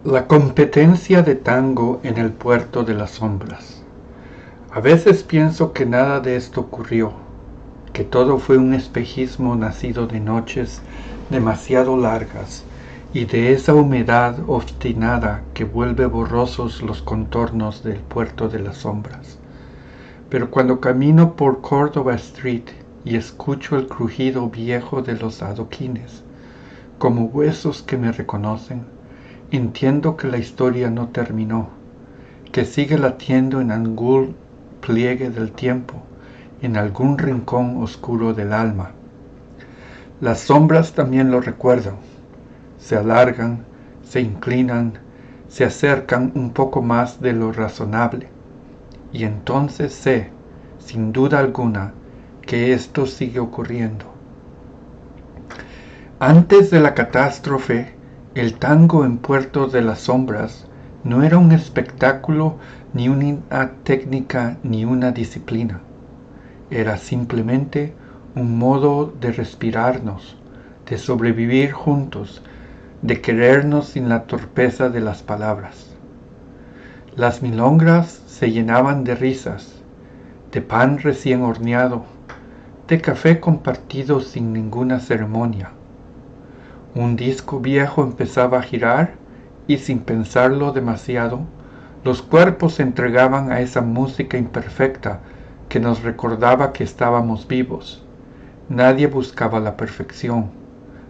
La competencia de tango en el puerto de las sombras. A veces pienso que nada de esto ocurrió, que todo fue un espejismo nacido de noches demasiado largas y de esa humedad obstinada que vuelve borrosos los contornos del puerto de las sombras. Pero cuando camino por Córdoba Street y escucho el crujido viejo de los adoquines, como huesos que me reconocen, entiendo que la historia no terminó, que sigue latiendo en algún pliegue del tiempo, en algún rincón oscuro del alma. Las sombras también lo recuerdan, se alargan, se inclinan, se acercan un poco más de lo razonable, y entonces sé, sin duda alguna, que esto sigue ocurriendo. Antes de la catástrofe, el tango en Puerto de las Sombras no era un espectáculo, ni una técnica, ni una disciplina. Era simplemente un modo de respirarnos, de sobrevivir juntos, de querernos sin la torpeza de las palabras. Las milongas se llenaban de risas, de pan recién horneado, de café compartido sin ninguna ceremonia. Un disco viejo empezaba a girar y sin pensarlo demasiado, los cuerpos se entregaban a esa música imperfecta que nos recordaba que estábamos vivos. Nadie buscaba la perfección.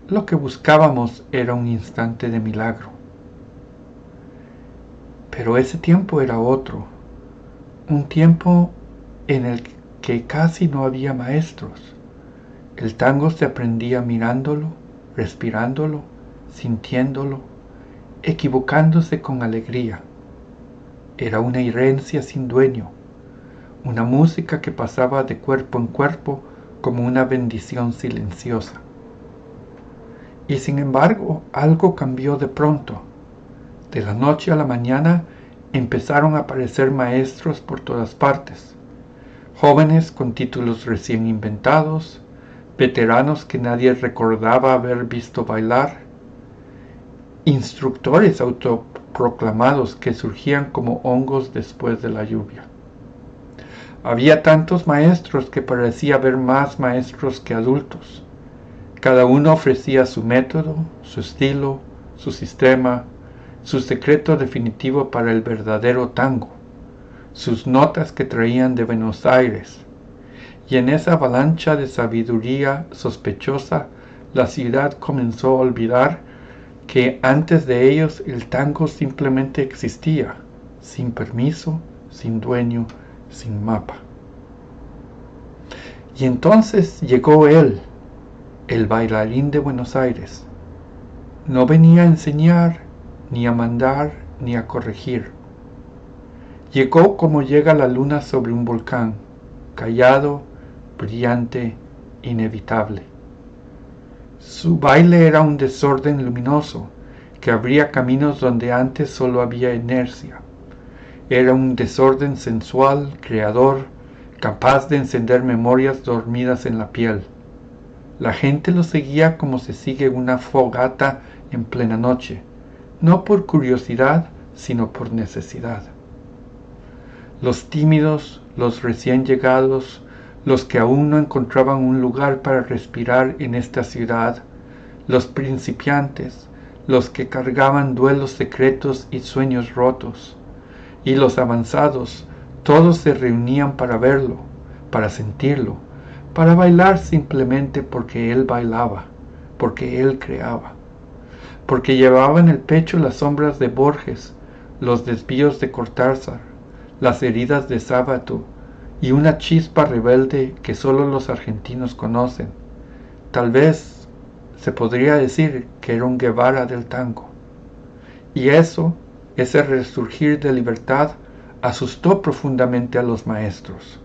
Lo que buscábamos era un instante de milagro. Pero ese tiempo era otro, un tiempo en el que casi no había maestros. El tango se aprendía mirándolo, respirándolo, sintiéndolo, equivocándose con alegría. Era una herencia sin dueño, una música que pasaba de cuerpo en cuerpo como una bendición silenciosa. Y sin embargo, algo cambió de pronto. De la noche a la mañana empezaron a aparecer maestros por todas partes, jóvenes con títulos recién inventados, veteranos que nadie recordaba haber visto bailar, instructores autoproclamados que surgían como hongos después de la lluvia. Había tantos maestros que parecía haber más maestros que adultos. Cada uno ofrecía su método, su estilo, su sistema, su secreto definitivo para el verdadero tango, sus notas que traían de Buenos Aires. Y en esa avalancha de sabiduría sospechosa, la ciudad comenzó a olvidar que antes de ellos el tango simplemente existía, sin permiso, sin dueño, sin mapa. Y entonces llegó él, el bailarín de Buenos Aires. No venía a enseñar, ni a mandar, ni a corregir. Llegó como llega la luna sobre un volcán, callado, brillante, inevitable. Su baile era un desorden luminoso que abría caminos donde antes solo había inercia. Era un desorden sensual, creador, capaz de encender memorias dormidas en la piel. La gente lo seguía como se sigue una fogata en plena noche, no por curiosidad, sino por necesidad. Los tímidos, los recién llegados, los que aún no encontraban un lugar para respirar en esta ciudad, los principiantes, los que cargaban duelos secretos y sueños rotos, y los avanzados, todos se reunían para verlo, para sentirlo, para bailar simplemente porque él bailaba, porque él creaba, porque llevaba en el pecho las sombras de Borges, los desvíos de Cortázar, las heridas de Sábato y una chispa rebelde que solo los argentinos conocen. Tal vez se podría decir que era un Guevara del tango. Y eso, ese resurgir de libertad, asustó profundamente a los maestros.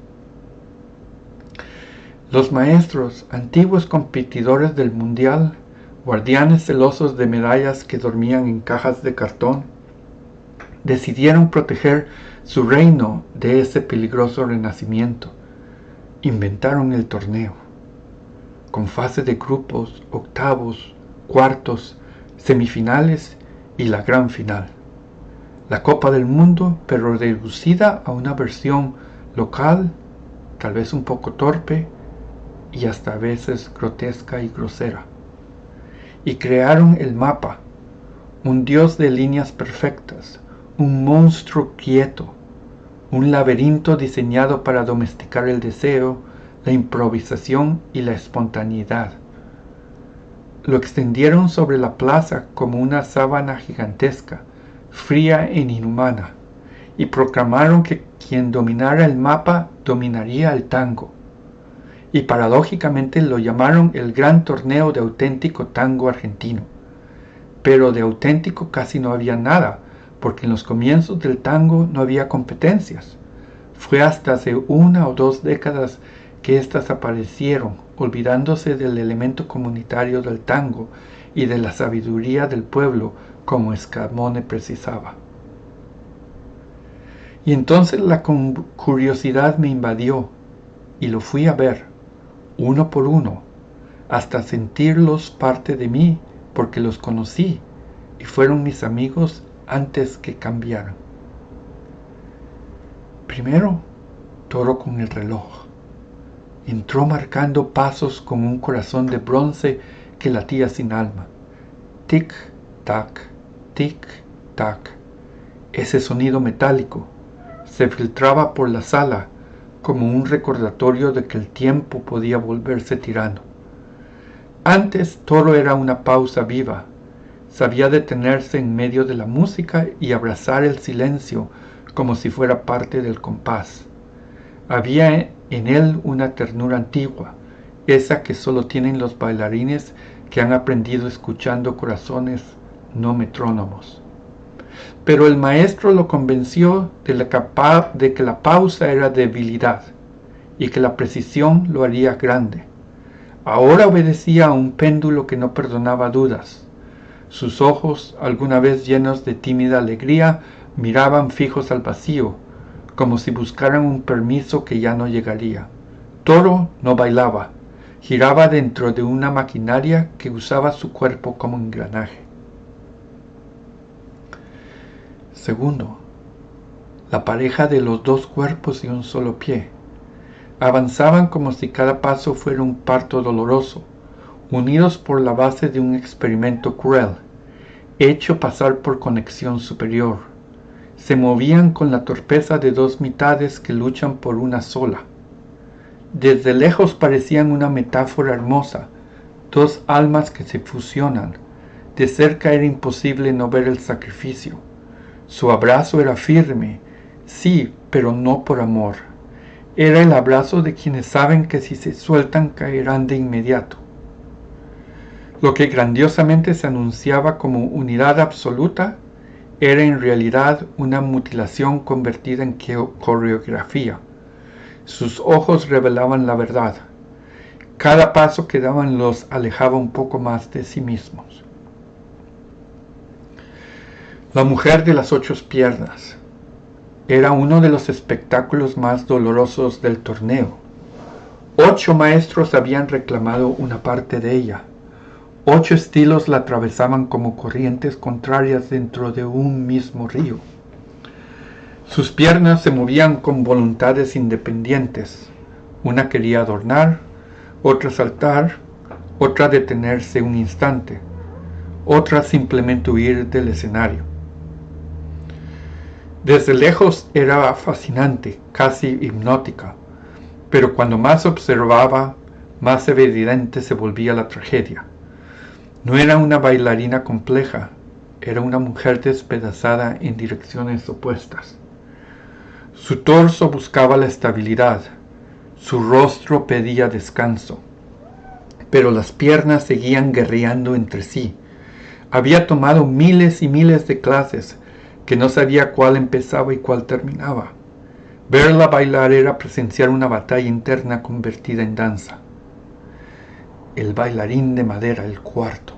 Los maestros, antiguos competidores del mundial, guardianes celosos de medallas que dormían en cajas de cartón, decidieron proteger su reino de ese peligroso renacimiento. Inventaron el torneo, con fase de grupos, octavos, cuartos, semifinales y la gran final. la Copa del Mundo, pero reducida a una versión local, tal vez un poco torpe y hasta a veces grotesca y grosera. Y crearon el mapa, un dios de líneas perfectas, un monstruo quieto, un laberinto diseñado para domesticar el deseo, la improvisación y la espontaneidad. Lo extendieron sobre la plaza como una sábana gigantesca, fría e inhumana, y proclamaron que quien dominara el mapa dominaría el tango. Y paradójicamente lo llamaron el Gran Torneo de Auténtico Tango Argentino. Pero de auténtico casi no había nada, porque en los comienzos del tango no había competencias. Fue hasta hace 1 o 2 décadas que éstas aparecieron, olvidándose del elemento comunitario del tango y de la sabiduría del pueblo, como Scamone precisaba. Y entonces la curiosidad me invadió, y lo fui a ver, uno por uno, hasta sentirlos parte de mí, porque los conocí, y fueron mis amigos antes que cambiaran. Primero, Toro con el reloj. Entró marcando pasos con un corazón de bronce que latía sin alma. Tic-tac, tic-tac. Ese sonido metálico se filtraba por la sala como un recordatorio de que el tiempo podía volverse tirano. Antes Toro era una pausa viva. Sabía detenerse en medio de la música y abrazar el silencio como si fuera parte del compás. Había en él una ternura antigua, esa que solo tienen los bailarines que han aprendido escuchando corazones, no metrónomos. Pero el maestro lo convenció de que la pausa era debilidad y que la precisión lo haría grande. Ahora obedecía a un péndulo que no perdonaba dudas. Sus ojos, alguna vez llenos de tímida alegría, miraban fijos al vacío, como si buscaran un permiso que ya no llegaría. Toro no bailaba, giraba dentro de una maquinaria que usaba su cuerpo como engranaje. Segundo, la pareja de los 2 cuerpos y un solo pie. Avanzaban como si cada paso fuera un parto doloroso, unidos por la base de un experimento cruel, hecho pasar por conexión superior. Se movían con la torpeza de 2 mitades que luchan por una sola. Desde lejos parecían una metáfora hermosa, 2 almas que se fusionan. De cerca era imposible no ver el sacrificio. Su abrazo era firme, sí, pero no por amor. Era el abrazo de quienes saben que si se sueltan caerán de inmediato. Lo que grandiosamente se anunciaba como unidad absoluta era en realidad una mutilación convertida en coreografía. Sus ojos revelaban la verdad. Cada paso que daban los alejaba un poco más de sí mismos. La mujer de las 8 piernas era uno de los espectáculos más dolorosos del torneo. 8 maestros habían reclamado una parte de ella. 8 estilos la atravesaban como corrientes contrarias dentro de un mismo río. Sus piernas se movían con voluntades independientes. Una quería adornar, otra saltar, otra detenerse un instante, otra simplemente huir del escenario. Desde lejos era fascinante, casi hipnótica, pero cuando más observaba, más evidente se volvía la tragedia. No era una bailarina compleja, era una mujer despedazada en direcciones opuestas. Su torso buscaba la estabilidad, su rostro pedía descanso, pero las piernas seguían guerreando entre sí. Había tomado miles y miles de clases, que no sabía cuál empezaba y cuál terminaba. Verla bailar era presenciar una batalla interna convertida en danza. El bailarín de madera, el cuarto.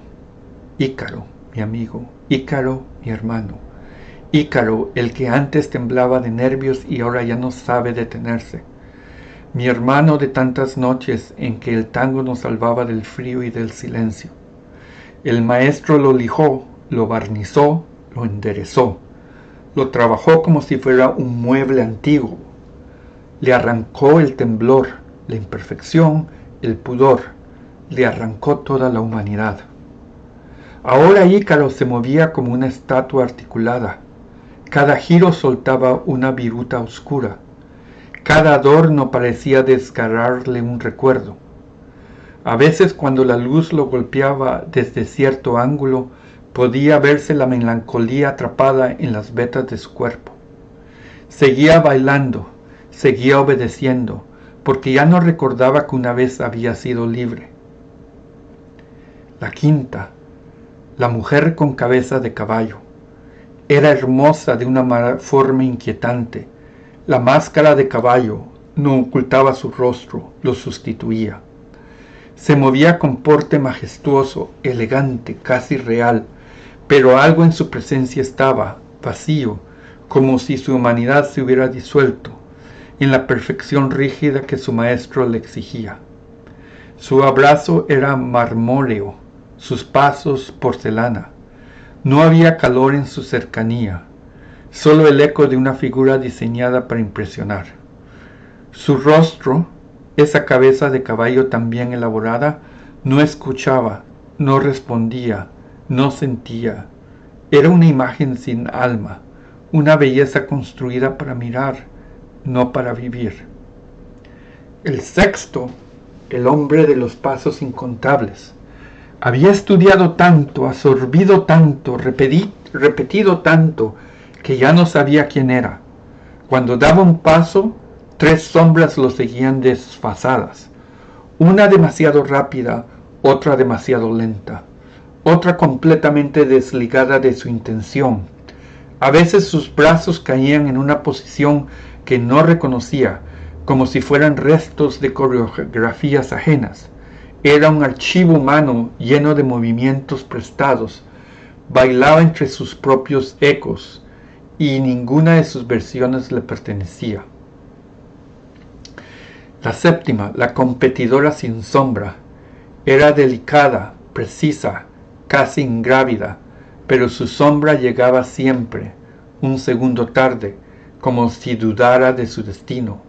Ícaro, mi amigo. Ícaro, mi hermano. Ícaro, el que antes temblaba de nervios y ahora ya no sabe detenerse. Mi hermano de tantas noches en que el tango nos salvaba del frío y del silencio. El maestro lo lijó, lo barnizó, lo enderezó. Lo trabajó como si fuera un mueble antiguo. Le arrancó el temblor, la imperfección, el pudor. Le arrancó toda la humanidad. Ahora Ícaro se movía como una estatua articulada. Cada giro soltaba una viruta oscura. Cada adorno parecía desgarrarle un recuerdo. A veces, cuando la luz lo golpeaba desde cierto ángulo, podía verse la melancolía atrapada en las vetas de su cuerpo. Seguía bailando, seguía obedeciendo, porque ya no recordaba que una vez había sido libre. La quinta, la mujer con cabeza de caballo. Era hermosa de una forma inquietante. La máscara de caballo no ocultaba su rostro, lo sustituía. Se movía con porte majestuoso, elegante, casi real, pero algo en su presencia estaba vacío, como si su humanidad se hubiera disuelto, en la perfección rígida que su maestro le exigía. Su abrazo era marmóreo, sus pasos porcelana. No había calor en su cercanía, solo el eco de una figura diseñada para impresionar. Su rostro, esa cabeza de caballo tan bien elaborada, no escuchaba, no respondía, no sentía. Era una imagen sin alma, una belleza construida para mirar, no para vivir. El sexto, el hombre de los pasos incontables. Había estudiado tanto, absorbido tanto, repetido tanto, que ya no sabía quién era. Cuando daba un paso, 3 sombras lo seguían desfasadas. Una demasiado rápida, otra demasiado lenta, otra completamente desligada de su intención. A veces sus brazos caían en una posición que no reconocía, como si fueran restos de coreografías ajenas. Era un archivo humano lleno de movimientos prestados. Bailaba entre sus propios ecos, y ninguna de sus versiones le pertenecía. La séptima, la competidora sin sombra, era delicada, precisa, casi ingrávida, pero su sombra llegaba siempre, un segundo tarde, como si dudara de su destino,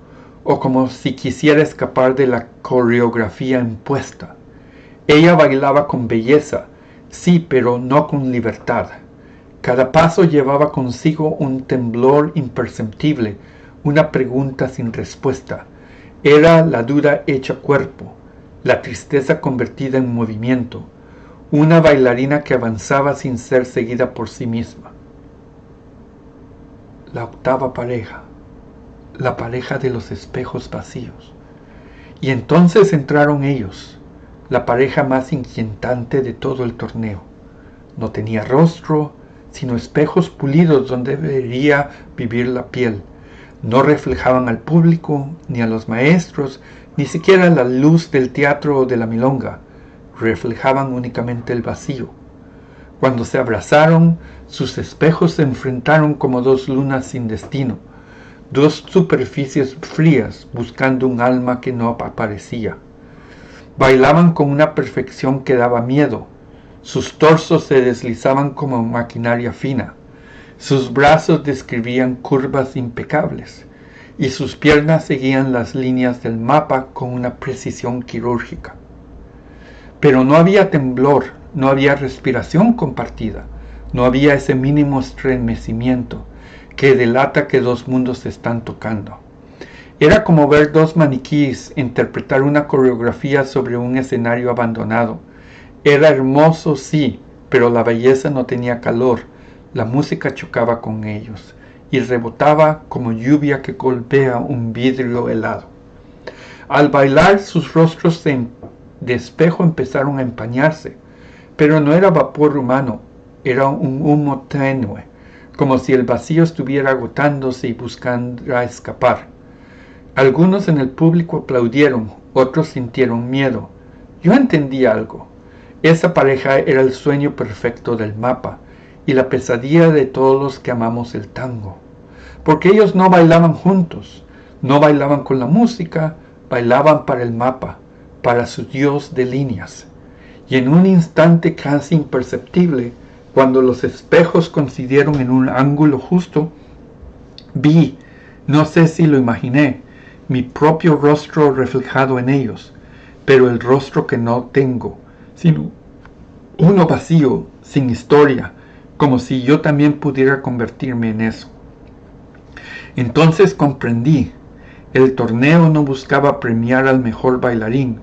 o como si quisiera escapar de la coreografía impuesta. Ella bailaba con belleza, sí, pero no con libertad. Cada paso llevaba consigo un temblor imperceptible, una pregunta sin respuesta. Era la duda hecha cuerpo, la tristeza convertida en movimiento, una bailarina que avanzaba sin ser seguida por sí misma. La octava pareja, la pareja de los espejos vacíos. Y entonces entraron ellos, la pareja más inquietante de todo el torneo. No tenía rostro, sino espejos pulidos donde debería vivir la piel. No reflejaban al público, ni a los maestros, ni siquiera la luz del teatro o de la milonga. Reflejaban únicamente el vacío. Cuando se abrazaron, sus espejos se enfrentaron como 2 lunas sin destino, 2 superficies frías buscando un alma que no aparecía. Bailaban con una perfección que daba miedo. Sus torsos se deslizaban como maquinaria fina. Sus brazos describían curvas impecables, y sus piernas seguían las líneas del mapa con una precisión quirúrgica. Pero no había temblor, no había respiración compartida, no había ese mínimo estremecimiento que delata que 2 mundos se están tocando. Era como ver 2 maniquíes interpretar una coreografía sobre un escenario abandonado. Era hermoso, sí, pero la belleza no tenía calor. La música chocaba con ellos y rebotaba como lluvia que golpea un vidrio helado. Al bailar, sus rostros de espejo empezaron a empañarse, pero no era vapor humano, era un humo tenue, como si el vacío estuviera agotándose y buscando escapar. Algunos en el público aplaudieron, otros sintieron miedo. Yo entendí algo. Esa pareja era el sueño perfecto del mapa y la pesadilla de todos los que amamos el tango. Porque ellos no bailaban juntos, no bailaban con la música, bailaban para el mapa, para su dios de líneas. Y en un instante casi imperceptible, Cuando los espejos coincidieron en un ángulo justo, vi, no sé si lo imaginé, mi propio rostro reflejado en ellos, pero el rostro que no tengo, sino uno vacío, sin historia, como si yo también pudiera convertirme en eso. Entonces comprendí, el torneo no buscaba premiar al mejor bailarín,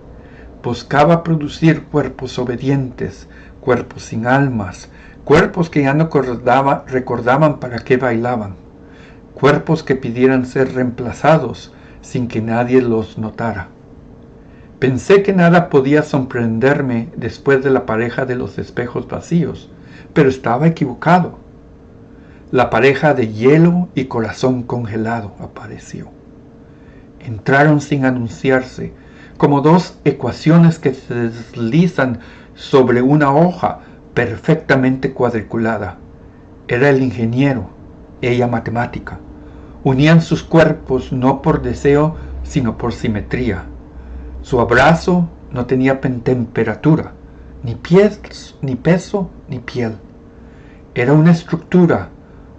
buscaba producir cuerpos obedientes, cuerpos sin almas, cuerpos que ya no recordaban para qué bailaban, cuerpos que pidieran ser reemplazados sin que nadie los notara. Pensé que nada podía sorprenderme después de la pareja de los espejos vacíos, pero estaba equivocado. La pareja de hielo y corazón congelado apareció. Entraron sin anunciarse, como dos ecuaciones que se deslizan sobre una hoja perfectamente cuadriculada. Era el ingeniero, ella matemática. Unían sus cuerpos no por deseo, sino por simetría. Su abrazo no tenía temperatura, ni peso, ni piel. Era una estructura,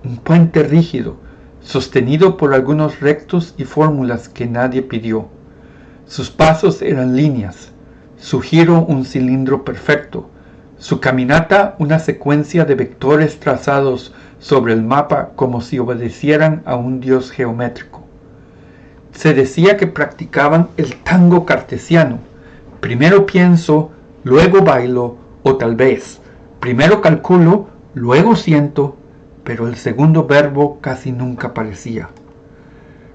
un puente rígido, sostenido por algunos rectos y fórmulas que nadie pidió. Sus pasos eran líneas, su giro un cilindro perfecto, su caminata una secuencia de vectores trazados sobre el mapa como si obedecieran a un dios geométrico. Se decía que practicaban el tango cartesiano. Primero pienso, luego bailo, o tal vez, primero calculo, luego siento, pero el segundo verbo casi nunca aparecía.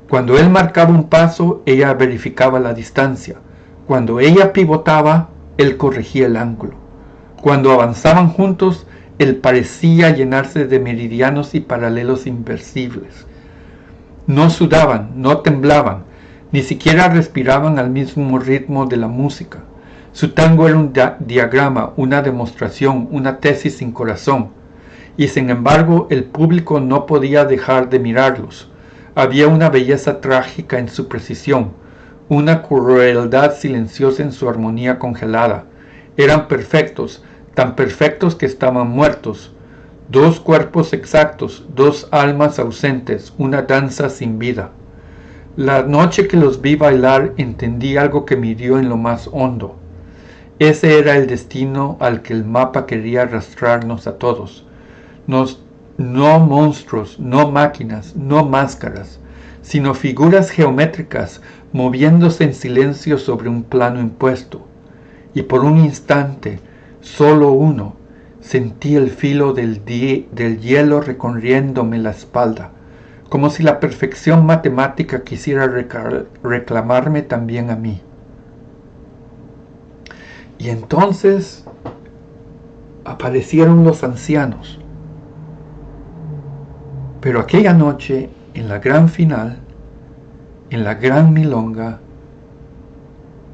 Cuando él marcaba un paso, ella verificaba la distancia. Cuando ella pivotaba, él corregía el ángulo. Cuando avanzaban juntos, él parecía llenarse de meridianos y paralelos inversibles. No sudaban, no temblaban, ni siquiera respiraban al mismo ritmo de la música. Su tango era un diagrama, una demostración, una tesis sin corazón. Y sin embargo, el público no podía dejar de mirarlos. Había una belleza trágica en su precisión, una crueldad silenciosa en su armonía congelada. Eran perfectos, tan perfectos que estaban muertos. Dos cuerpos exactos, dos almas ausentes, una danza sin vida. La noche que los vi bailar entendí algo que me hirió en lo más hondo. Ese era el destino al que el mapa quería arrastrarnos a todos. No monstruos, no máquinas, no máscaras, sino figuras geométricas moviéndose en silencio sobre un plano impuesto. Y por un instante, solo uno, sentí el filo del hielo recorriéndome la espalda, como si la perfección matemática quisiera reclamarme también a mí. Y entonces aparecieron los ancianos. Pero aquella noche, en la gran final, en la gran milonga,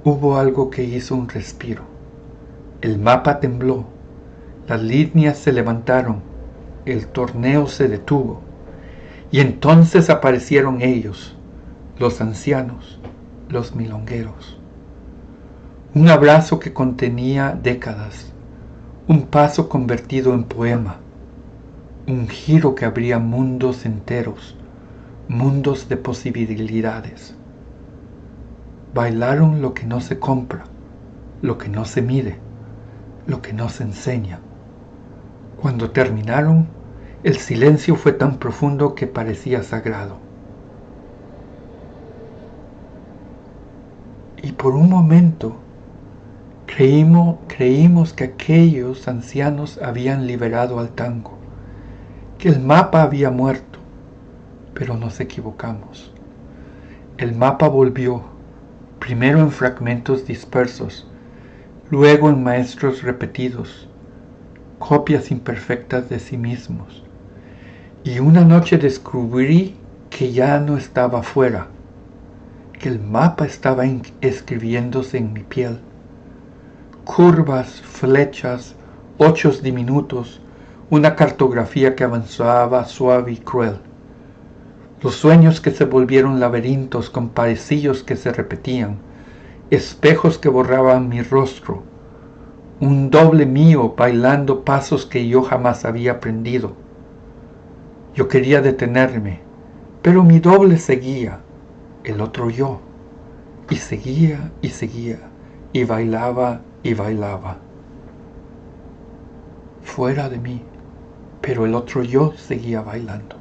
hubo algo que hizo un respiro. El mapa tembló, las líneas se levantaron, el torneo se detuvo, y entonces aparecieron ellos, los ancianos, los milongueros. Un abrazo que contenía décadas, un paso convertido en poema, un giro que abría mundos enteros, mundos de posibilidades. Bailaron lo que no se compra, lo que no se mide, lo que no se enseña. Cuando terminaron, el silencio fue tan profundo que parecía sagrado. Y por un momento creímos que aquellos ancianos habían liberado al tango, que el mapa había muerto, pero nos equivocamos. El mapa volvió, primero en fragmentos dispersos, luego en maestros repetidos, copias imperfectas de sí mismos. Y una noche descubrí que ya no estaba fuera, que el mapa estaba escribiéndose en mi piel. Curvas, flechas, ochos diminutos, una cartografía que avanzaba suave y cruel. Los sueños que se volvieron laberintos con pasillos que se repetían, espejos que borraban mi rostro, un doble mío bailando pasos que yo jamás había aprendido. Yo quería detenerme, pero mi doble seguía, el otro yo, y seguía, y bailaba, fuera de mí, pero el otro yo seguía bailando.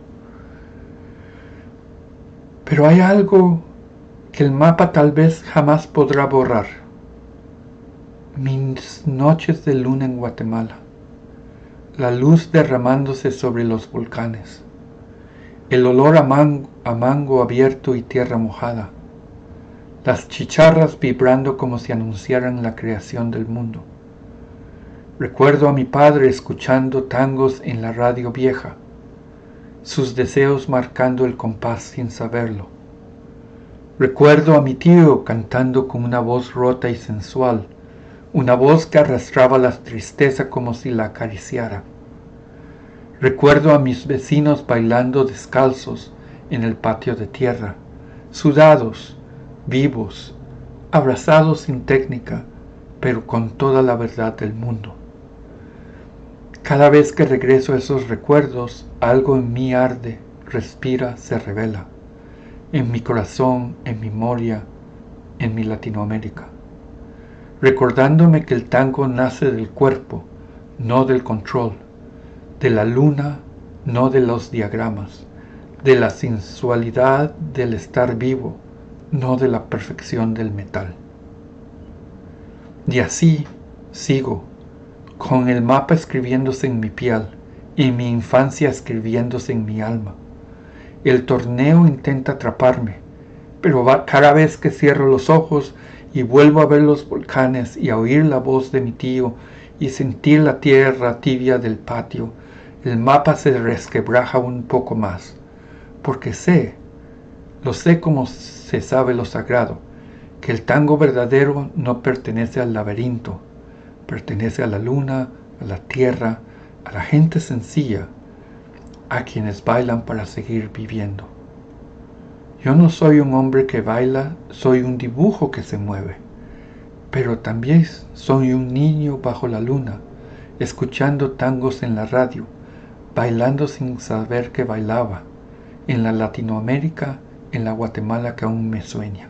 Pero hay algo que el mapa tal vez jamás podrá borrar. Mis noches de luna en Guatemala, la luz derramándose sobre los volcanes, el olor a mango abierto y tierra mojada, las chicharras vibrando como si anunciaran la creación del mundo. Recuerdo a mi padre escuchando tangos en la radio vieja, sus deseos marcando el compás sin saberlo. Recuerdo a mi tío cantando con una voz rota y sensual, una voz que arrastraba la tristeza como si la acariciara. Recuerdo a mis vecinos bailando descalzos en el patio de tierra, sudados, vivos, abrazados sin técnica, pero con toda la verdad del mundo. Cada vez que regreso a esos recuerdos, algo en mí arde, respira, se revela. En mi corazón, en mi memoria, en mi Latinoamérica. Recordándome que el tango nace del cuerpo, no del control, de la luna, no de los diagramas, de la sensualidad del estar vivo, no de la perfección del metal. Y así sigo, con el mapa escribiéndose en mi piel y mi infancia escribiéndose en mi alma. El torneo intenta atraparme, pero cada vez que cierro los ojos y vuelvo a ver los volcanes y a oír la voz de mi tío y sentir la tierra tibia del patio, el mapa se resquebraja un poco más, porque lo sé como se sabe lo sagrado, que el tango verdadero no pertenece al laberinto, pertenece a la luna, a la tierra, a la gente sencilla, a quienes bailan para seguir viviendo. Yo no soy un hombre que baila, soy un dibujo que se mueve, pero también soy un niño bajo la luna, escuchando tangos en la radio, bailando sin saber que bailaba, en la Latinoamérica, en la Guatemala que aún me sueña.